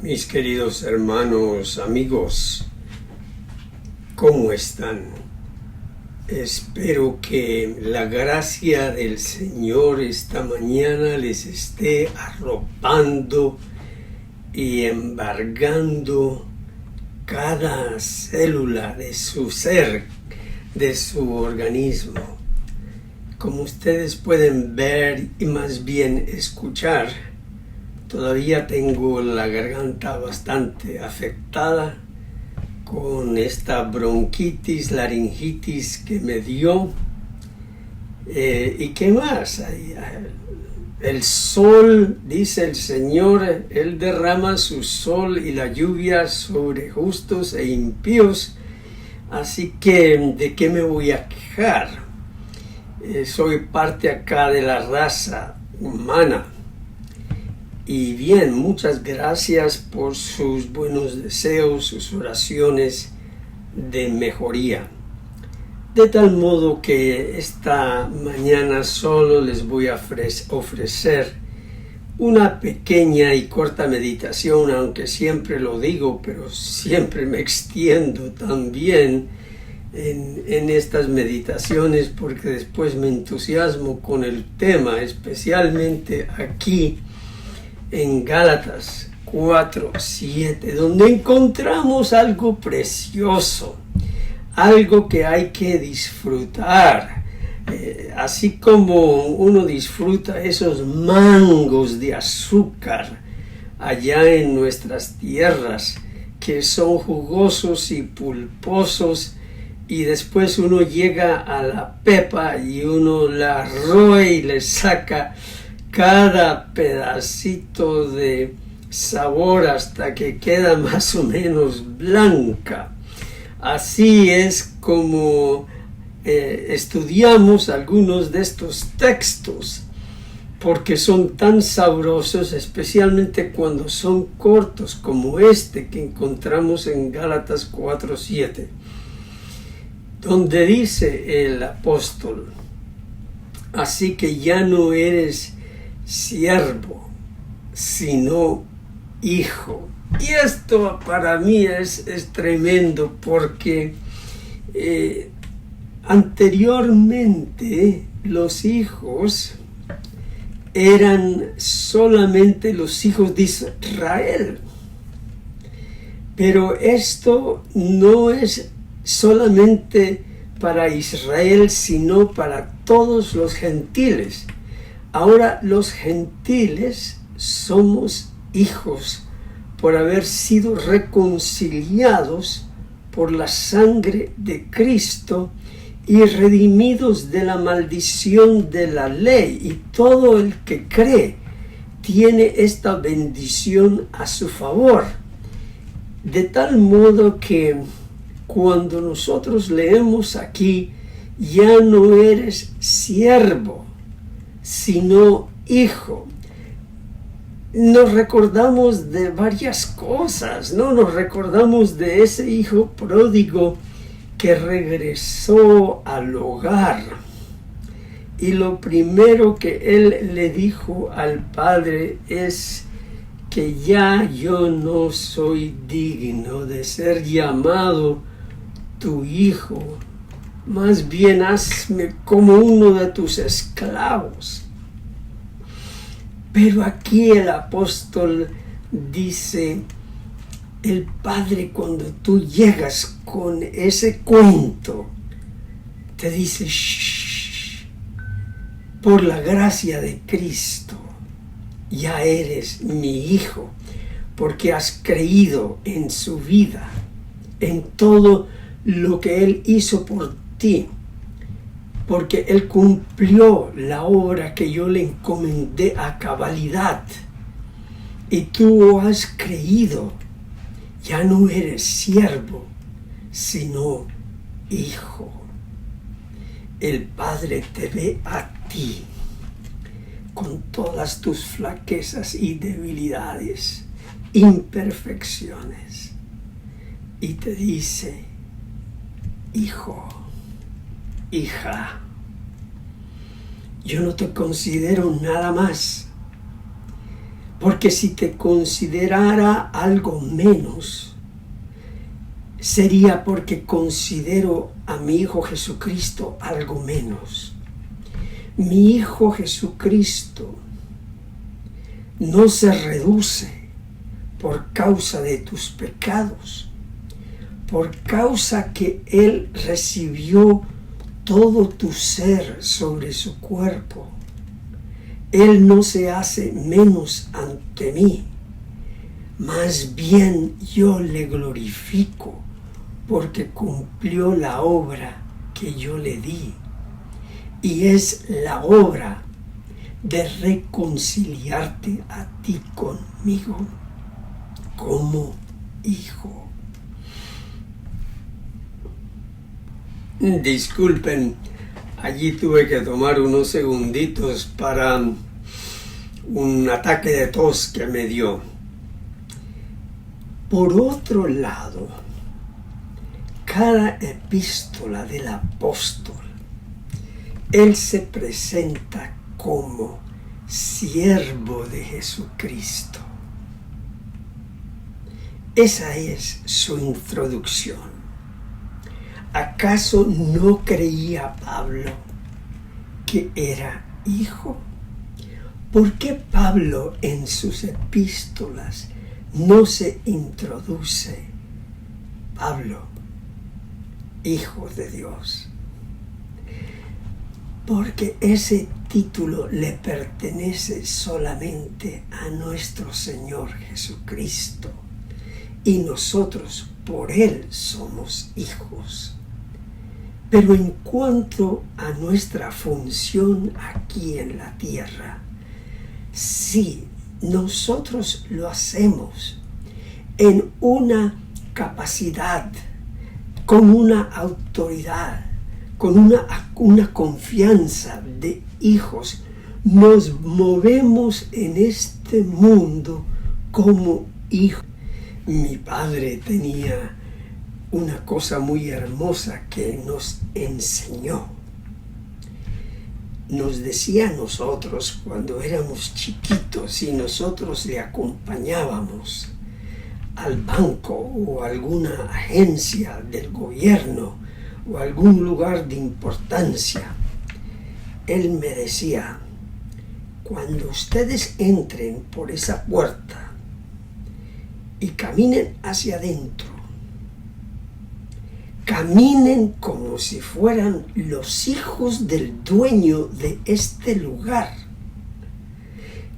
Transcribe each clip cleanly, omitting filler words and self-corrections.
Mis queridos hermanos, amigos, ¿cómo están? Espero que la gracia del Señor esta mañana les esté arropando y embargando cada célula de su ser, de su organismo. Como ustedes pueden ver y más bien escuchar, todavía tengo la garganta bastante afectada con esta bronquitis, laringitis que me dio. ¿Y qué más? El sol, dice el Señor, Él derrama su sol y la lluvia sobre justos e impíos. Así que, ¿de qué me voy a quejar? Soy parte acá de la raza humana. Y bien, muchas gracias por sus buenos deseos, sus oraciones de mejoría. De tal modo que esta mañana solo les voy a ofrecer una pequeña y corta meditación, aunque siempre lo digo, pero siempre me extiendo también en estas meditaciones porque después me entusiasmo con el tema, especialmente aquí en Gálatas 4:7, donde encontramos algo precioso, algo que hay que disfrutar, así como uno disfruta esos mangos de azúcar allá en nuestras tierras, que son jugosos y pulposos, y después uno llega a la pepa y uno la roe y le saca cada pedacito de sabor hasta que queda más o menos blanca. Así es como estudiamos algunos de estos textos, porque son tan sabrosos, especialmente cuando son cortos como este que encontramos en Gálatas 4:7, donde dice el apóstol: así que ya no eres siervo, sino hijo. Y esto para mí es tremendo, porque anteriormente los hijos eran solamente los hijos de Israel, pero esto no es solamente para Israel, sino para todos los gentiles. Ahora los gentiles somos hijos por haber sido reconciliados por la sangre de Cristo y redimidos de la maldición de la ley. Y todo el que cree tiene esta bendición a su favor. De tal modo que cuando nosotros leemos aquí, ya no eres siervo, sino hijo, nos recordamos de varias cosas, ¿no? Nos recordamos de ese hijo pródigo que regresó al hogar. Y lo primero que él le dijo al padre es que ya yo no soy digno de ser llamado tu hijo. Más bien hazme como uno de tus esclavos. Pero aquí el apóstol dice: el Padre, cuando tú llegas con ese cuento, te dice: shh, por la gracia de Cristo, ya eres mi hijo, porque has creído en su vida, en todo lo que Él hizo por ti, porque Él cumplió la obra que yo le encomendé a cabalidad, y tú has creído. Ya no eres siervo, sino hijo. El Padre te ve a ti, con todas tus flaquezas y debilidades, imperfecciones, y te dice: hijo, hija, yo no te considero nada más, Porque si te considerara algo menos, sería porque considero a mi Hijo Jesucristo algo menos. Mi Hijo Jesucristo no se reduce por causa de tus pecados, por causa que Él recibió todo tu ser sobre su cuerpo. Él no se hace menos ante mí, más bien yo le glorifico porque cumplió la obra que yo le di, y es la obra de reconciliarte a ti conmigo como hijo. Disculpen, allí tuve que tomar unos segunditos para un ataque de tos que me dio. Por otro lado, cada epístola del apóstol, él se presenta como siervo de Jesucristo. Esa es su introducción. ¿Acaso no creía Pablo que era hijo? ¿Por qué Pablo en sus epístolas no se introduce Pablo, hijo de Dios? Porque ese título le pertenece solamente a nuestro Señor Jesucristo, y nosotros por Él somos hijos. Pero en cuanto a nuestra función aquí en la tierra, sí, nosotros lo hacemos en una capacidad, con una autoridad, con una confianza de hijos. Nos movemos en este mundo como hijos. Mi padre tenía una cosa muy hermosa que nos enseñó. Nos decía a nosotros cuando éramos chiquitos y nosotros le acompañábamos al banco o a alguna agencia del gobierno o a algún lugar de importancia, él me decía: cuando ustedes entren por esa puerta y caminen hacia adentro, caminen como si fueran los hijos del dueño de este lugar.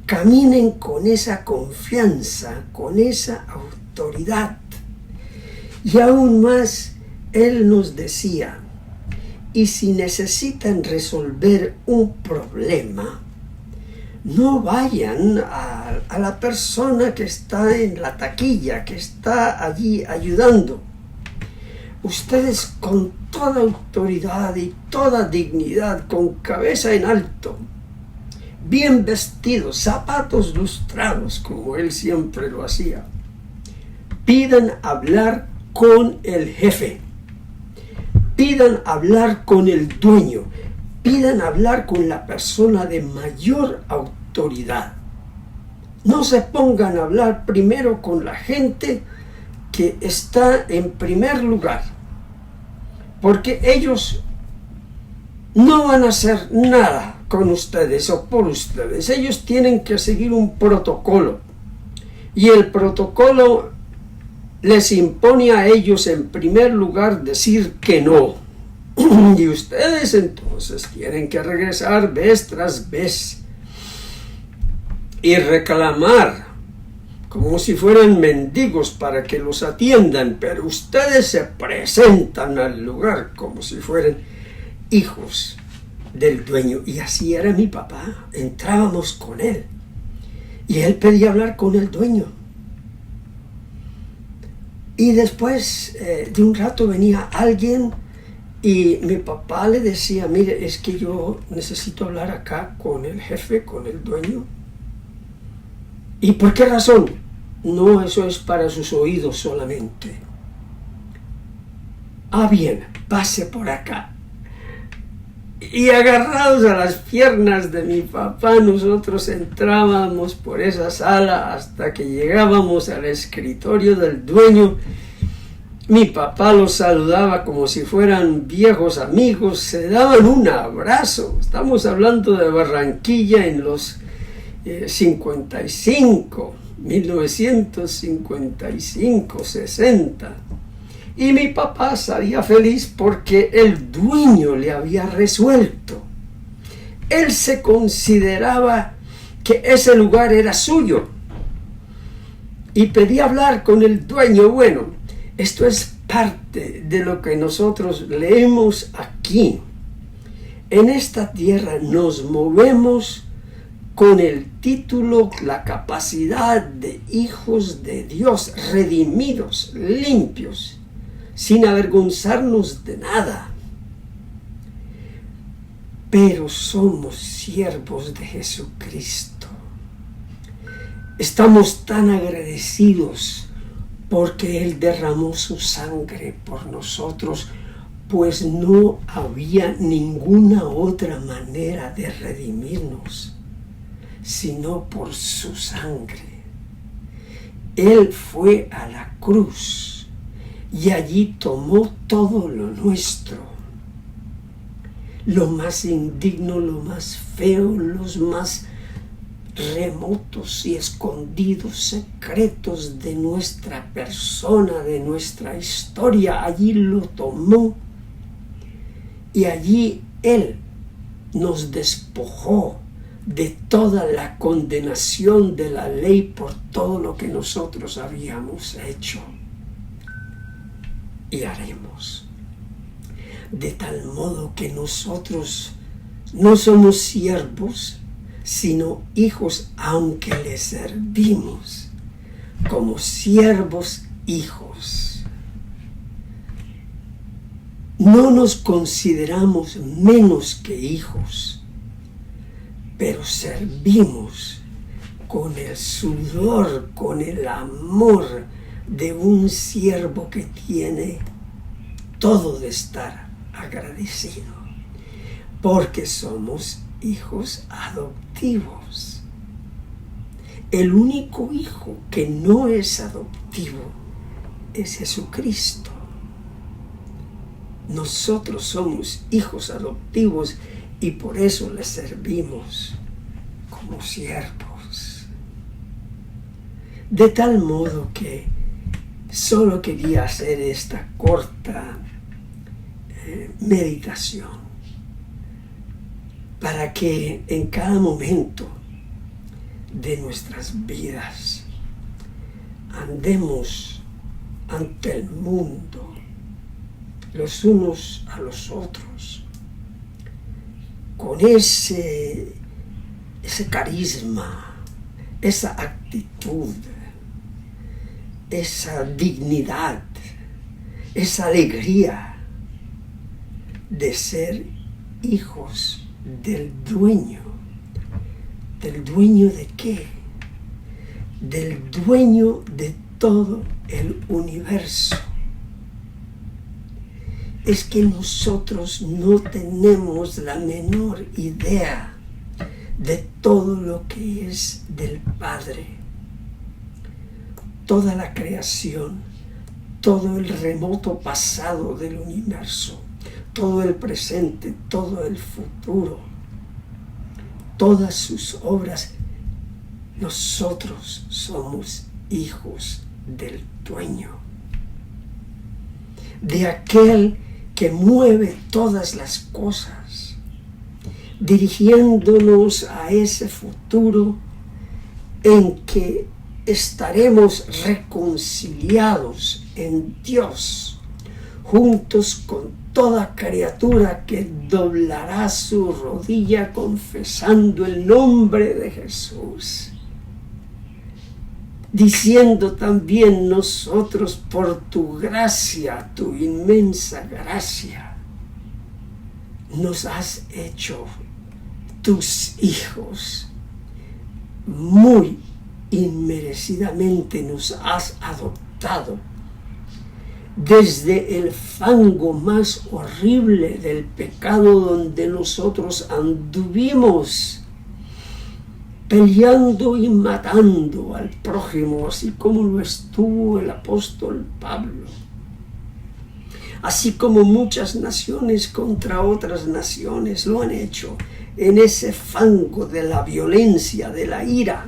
Caminen con esa confianza, con esa autoridad. Y aún más, él nos decía: y si necesitan resolver un problema, no vayan a la persona que está en la taquilla, que está allí ayudando. Ustedes con toda autoridad y toda dignidad, con cabeza en alto, bien vestidos, zapatos lustrados, como él siempre lo hacía, pidan hablar con el jefe, pidan hablar con el dueño, pidan hablar con la persona de mayor autoridad. No se pongan a hablar primero con la gente que está en primer lugar, porque ellos no van a hacer nada con ustedes o por ustedes. Ellos tienen que seguir un protocolo, y el protocolo les impone a ellos en primer lugar decir que no, y ustedes entonces tienen que regresar vez tras vez y reclamar como si fueran mendigos para que los atiendan, pero ustedes se presentan al lugar como si fueran hijos del dueño. Y así era mi papá. Entrábamos con él y él pedía hablar con el dueño, y después de un rato venía alguien y mi papá le decía: mire, es que yo necesito hablar acá con el jefe, con el dueño. ¿Y por qué razón? No, eso es para sus oídos solamente. Ah, bien, pase por acá. Y agarrados a las piernas de mi papá, nosotros entrábamos por esa sala hasta que llegábamos al escritorio del dueño. Mi papá los saludaba como si fueran viejos amigos, se daban un abrazo. Estamos hablando de Barranquilla en los 1955, 60. Y mi papá salía feliz porque el dueño le había resuelto. Él se consideraba que ese lugar era suyo y pedía hablar con el dueño. Bueno, esto es parte de lo que nosotros leemos aquí. En esta tierra nos movemos con el título, la capacidad de hijos de Dios, redimidos, limpios, sin avergonzarnos de nada. Pero somos siervos de Jesucristo. Estamos tan agradecidos porque Él derramó su sangre por nosotros, pues no había ninguna otra manera de redimirnos, sino por su sangre. Él fue a la cruz y allí tomó todo lo nuestro, lo más indigno, lo más feo, los más remotos y escondidos secretos de nuestra persona, de nuestra historia. Allí lo tomó y allí Él nos despojó de toda la condenación de la ley por todo lo que nosotros habíamos hecho y haremos. De tal modo que nosotros no somos siervos, sino hijos, aunque le servimos como siervos hijos. No nos consideramos menos que hijos, pero servimos con el sudor, con el amor de un siervo que tiene todo de estar agradecido, porque somos hijos adoptivos. El único hijo que no es adoptivo es Jesucristo. Nosotros somos hijos adoptivos y por eso le servimos como siervos. De tal modo que solo quería hacer esta corta meditación para que en cada momento de nuestras vidas andemos ante el mundo, los unos a los otros, con ese carisma, esa actitud, esa dignidad, esa alegría de ser hijos del dueño. ¿Del dueño de qué? Del dueño de todo el universo. Es que nosotros no tenemos la menor idea de todo lo que es del Padre. Toda la creación, todo el remoto pasado del universo, todo el presente, todo el futuro, todas sus obras, nosotros somos hijos del dueño, de aquel que mueve todas las cosas, dirigiéndonos a ese futuro en que estaremos reconciliados en Dios, juntos con toda criatura que doblará su rodilla confesando el nombre de Jesús, diciendo también: nosotros por tu gracia, tu inmensa gracia, nos has hecho tus hijos, muy inmerecidamente nos has adoptado desde el fango más horrible del pecado donde nosotros anduvimos, peleando y matando al prójimo, así como lo estuvo el apóstol Pablo, así como muchas naciones contra otras naciones lo han hecho en ese fango de la violencia, de la ira.